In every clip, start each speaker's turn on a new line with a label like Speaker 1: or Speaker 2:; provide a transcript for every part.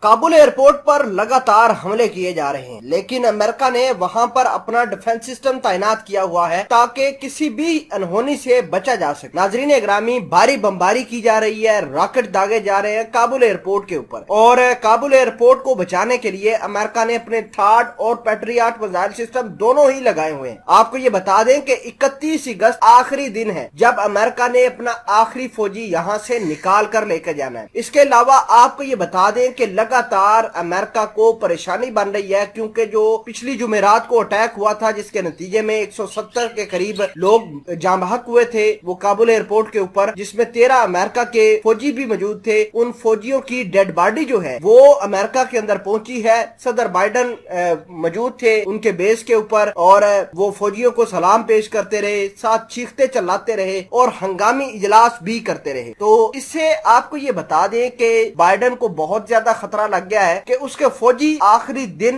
Speaker 1: Kabul airport पर लगातार हमले किए जा रहे हैं, लेकिन अमेरिका ने वहां पर अपना डिफेंस सिस्टम तैनात किया हुआ है ताकि किसी भी अनहोनी से बचा जा सके। नाजरीन ग्रामी, भारी बमबारी की जा रही है, रॉकेट दागे जा रहे हैं काबुल एयरपोर्ट के ऊपर, और काबुल एयरपोर्ट को बचाने के लिए अमेरिका ने अपने थार्ड और पैट्रियट मिसाइल सिस्टम दोनों ही लगाए हुए हैं। आपको ये बता दें कि 31 अगस्त आखिरी दिन है जब अमेरिका ने अपना आखिरी फौजी यहाँ से निकाल कर लेकर जाना है। इसके अलावा आपको ये बता दें कि लगातार अमेरिका को परेशानी बन रही है, क्योंकि जो पिछली जुमेरात को अटैक हुआ था जिसके नतीजे में 170 के करीब लोग जाँ बहक हुए थे वो काबुल एयरपोर्ट के ऊपर, जिसमें 13 अमेरिका के फौजी भी मौजूद थे। उन फौजियों की डेड बॉडी जो है वो अमेरिका के अंदर पहुंची है। सदर बाइडन मौजूद थे उनके बेस के ऊपर और वो फौजियों को सलाम पेश करते रहे, साथ चीखते चिल्लाते रहे और हंगामी इजलास भी करते रहे। तो इससे आपको ये बता दें कि बाइडन को बहुत ज्यादा खतरा लग गया है कि उसके फौजी आखिरी दिन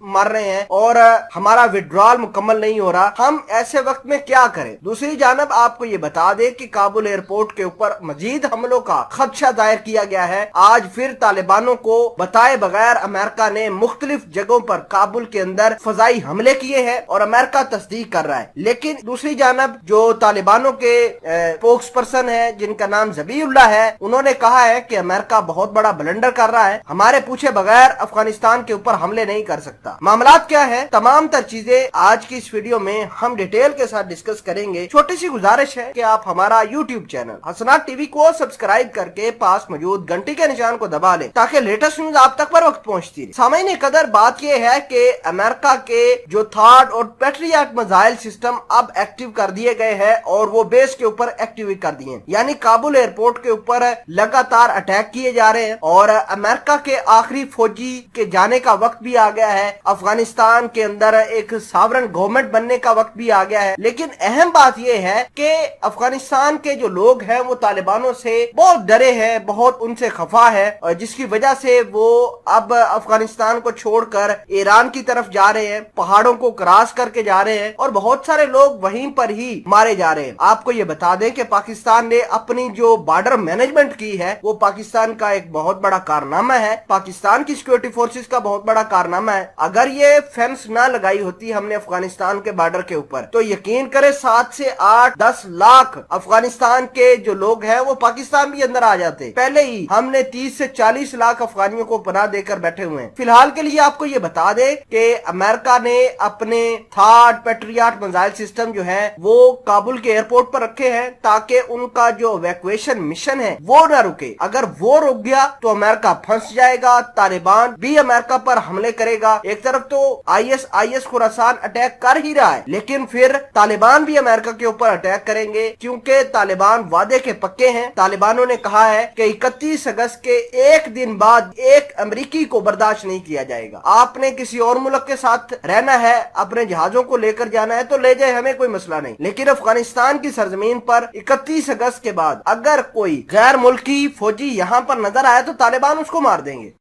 Speaker 1: मर रहे हैं और हमारा विड्रॉल मुकम्मल नहीं हो रहा। हम ऐसे वक्त में क्या करें? दूसरी जानब आपको ये बता दें कि काबुल एयरपोर्ट के ऊपर मजीद हमलों का खदशा दायर किया गया है। आज फिर तालिबानों को बताए बगैर अमेरिका ने मुख्तलिफ जगहों पर काबुल के अंदर फजाई हमले किए हैं और अमेरिका तस्दीक कर रहा है। लेकिन दूसरी जानब जो तालिबानों के स्पोक्स पर्सन है जिनका नाम ज़बीहुल्लाह है, उन्होंने कहा है कि अमेरिका बहुत बड़ा ब्लंडर कर रहा है, हमारे पूछे बगैर अफगानिस्तान के ऊपर हमले नहीं कर सकता। मामलात क्या है, तमाम तर चीजें आज की इस वीडियो में हम डिटेल के साथ डिस्कस करेंगे। छोटी सी गुजारिश है कि आप हमारा यूट्यूब चैनल हसनात टीवी को सब्सक्राइब करके पास मौजूद घंटी के निशान को दबा लें ताकि लेटेस्ट न्यूज आप तक पर वक्त पहुंचती रहे। सामईन कदर बात यह है कि अमेरिका के जो थार्ड और पैट्रियट मिसाइल सिस्टम अब एक्टिव कर दिए गए हैं और वो बेस के ऊपर एक्टिव कर दिए, यानी काबुल एयरपोर्ट के ऊपर लगातार अटैक किए जा रहे हैं और अमेरिका के आखिरी फौजी के जाने का वक्त भी आ गया है। अफगानिस्तान के अंदर एक सॉवरेन गवर्नमेंट बनने का वक्त भी आ गया है। लेकिन अहम बात यह है कि अफगानिस्तान के जो लोग हैं वो तालिबानों से बहुत डरे हैं, बहुत उनसे खफा है, और जिसकी वजह से वो अब अफगानिस्तान को छोड़कर ईरान की तरफ जा रहे हैं, पहाड़ों को क्रॉस करके जा रहे हैं और बहुत सारे लोग वहीं पर ही मारे जा रहे हैं। आपको ये बता दें कि पाकिस्तान ने अपनी जो बॉर्डर मैनेजमेंट की है वो पाकिस्तान का एक बहुत बड़ा कारनामा है, पाकिस्तान की सिक्योरिटी फोर्सेस का बहुत बड़ा कारनामा है। अगर ये फेंस ना लगाई होती हमने अफगानिस्तान के बॉर्डर के ऊपर तो यकीन करें 7 से 8-10 लाख अफगानिस्तान के जो लोग हैं वो पाकिस्तान भी अंदर आ जाते। पहले ही हमने 30 से 40 लाख अफगानियों को पनाह देकर बैठे हुए हैं। फिलहाल के लिए आपको ये बता दे कि अमेरिका ने अपने थार्ड पैट्रियट मिसाइल सिस्टम जो है वो काबुल के एयरपोर्ट पर रखे हैं ताकि उनका जो इवैक्यूएशन मिशन है वो ना रुके। अगर वो रुक गया तो अमेरिका फंस जाएगा, तालिबान भी अमेरिका पर हमले करेगा। एक तरफ तो आईएस खुरासान अटैक कर ही रहा है, लेकिन फिर तालिबान भी अमेरिका के ऊपर अटैक करेंगे क्योंकि तालिबान वादे के पक्के हैं। तालिबानों ने कहा है कि 31 अगस्त के एक दिन बाद एक अमेरिकी को बर्दाश्त नहीं किया जाएगा। आपने किसी और मुल्क के साथ रहना है, अपने जहाजों को लेकर जाना है तो ले जाए, हमें कोई मसला नहीं, लेकिन अफगानिस्तान की सरजमीन पर 31 अगस्त के बाद अगर कोई गैर मुल्की फौजी यहाँ पर नजर आया तो तालिबान उसको मार देंगे।